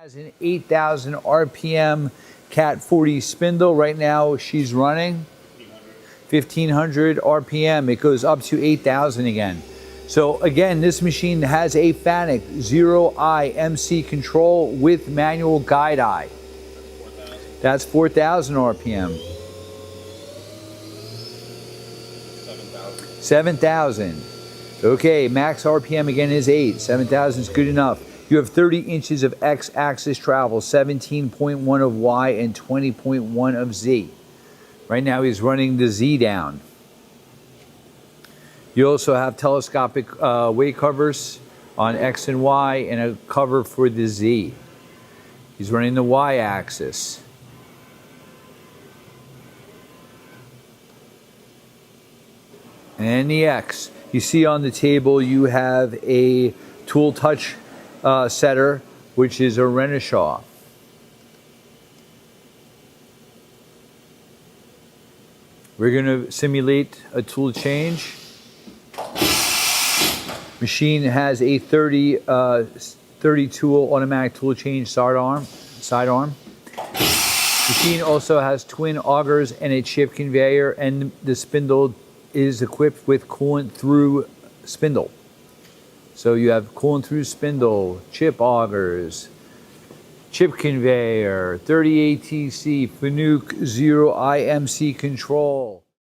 Has an 8,000 RPM Cat 40 spindle. Right now she's running 1,500 RPM. It goes up to 8,000 again. So again, this machine has a FANUC 0i MC control with manual guide eye. That's 4,000 RPM. 7,000. Okay, max RPM again is 8. 7,000 is good enough. You have 30 inches of X-axis travel, 17.1 of Y and 20.1 of Z. Right now he's running the Z down. You also have telescopic weight covers on X and Y and a cover for the Z. He's running the Y-axis. And the X. You see on the table you have a tool touch setter, which is a Renishaw. We're going to simulate a tool change. Machine has a 30 tool automatic tool change sidearm. Machine also has twin augers and a chip conveyor, and the spindle is equipped with coolant through spindle. So you have coolant through spindle, chip augers, chip conveyor, 30 ATC, FANUC 0i MC control.